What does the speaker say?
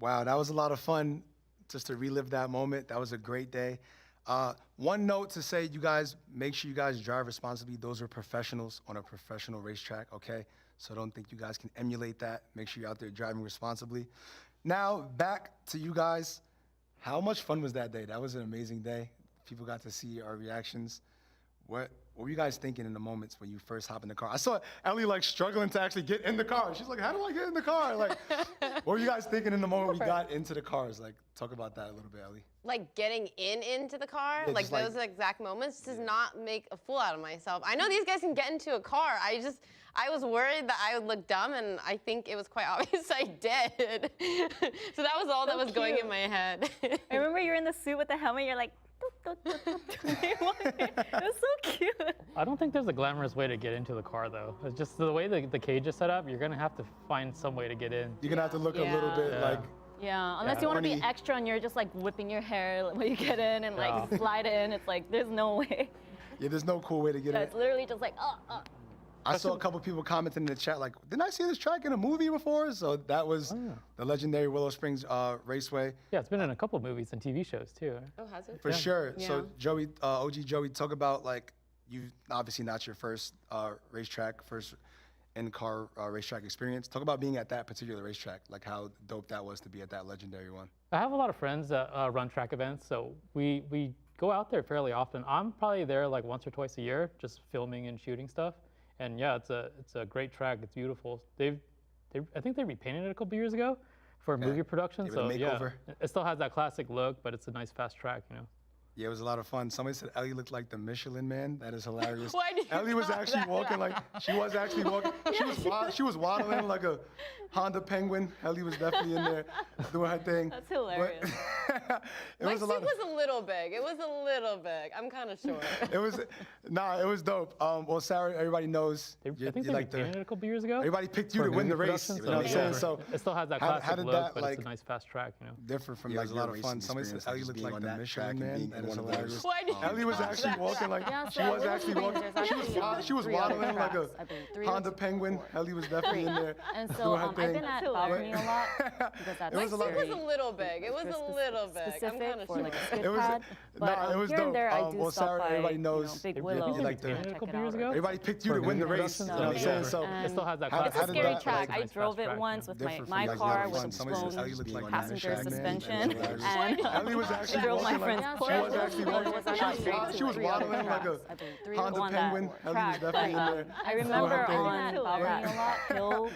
Wow, that was a lot of fun just to relive that moment. That was a great day. One note to say, you guys, make sure you guys drive responsibly. Those are professionals on a professional racetrack, okay? So don't think you guys can emulate that. Make sure you're out there driving responsibly. Now, back to you guys. How much fun was that day? That was an amazing day. People got to see our reactions. What were you guys thinking in the moments when you first hop in the car? I saw Ellie like struggling to actually get in the car. She's like, how do I get in the car? Like, what were you guys thinking in the moment we got into the cars? Like, talk about that a little bit, Ellie. Like getting into the car, Yeah, like those exact moments does not make a fool out of myself. I know these guys can get into a car. I was worried that I would look dumb, and I think it was quite obvious I did. So that was all that was going in my head. I remember you're in the suit with the helmet, you're like, it was so cute. I don't think there's a glamorous way to get into the car, though. It's just the way the cage is set up, you're going to have to find some way to get in. You're going to have to look a little bit like... Yeah, unless you want to be extra and you're just like whipping your hair when you get in and like slide in. It's like, there's no way. Yeah, there's no cool way to get in. It's literally just like, I saw a couple people commenting in the chat like, didn't I see this track in a movie before? So that was the legendary Willow Springs Raceway. Yeah, it's been in a couple of movies and TV shows too. Oh, has it? For sure. Yeah. So Joey, OG Joey, talk about like, you obviously not your first racetrack, first in-car racetrack experience. Talk about being at that particular racetrack, like how dope that was to be at that legendary one. I have a lot of friends that run track events, so we go out there fairly often. I'm probably there like once or twice a year, just filming and shooting stuff. And yeah, it's a great track. It's beautiful. I think they repainted it a couple years ago for movie production. So yeah, it still has that classic look, but it's a nice fast track, you know. Yeah, it was a lot of fun. Somebody said Ellie looked like the Michelin Man. That is hilarious. Why do you Ellie was actually walking like, she was actually walking. She was waddling like a Honda Penguin. Ellie was definitely in there doing her thing. That's hilarious. My suit was a little big. It was a little big. I'm kind of short. It was dope. Well, Sarah, everybody knows. I think they repainted it a couple years ago. Everybody picked you to win the race. You know what I'm saying? So it still has that classic look, but it's a nice fast track, you know. Different from like a lot of fun. Somebody said Ellie looked like the Michelin Man. That is hilarious. Why do you Ellie was actually walking like, she was waddling like a Honda Penguin. Ellie was definitely in there. And so I've been at balcony a lot because that's My suit was a little big. It was a little big. I'm kind of short. Like a skid pad. But it was here dope. and there I do Well, stop Sarah, by, everybody knows. Big Willow. Like a couple years ago. Everybody picked you to win the race. You know what I'm saying? So it still has that classic It's a scary look, track. but I it's a drove nice it fast once track, with my car with a blown passenger suspension, and Ellie was actually drove my walking friend's like, she was actually walking. She was waddling like a Honda Penguin. Ellie was definitely in there. I remember on balcony a lot, hill,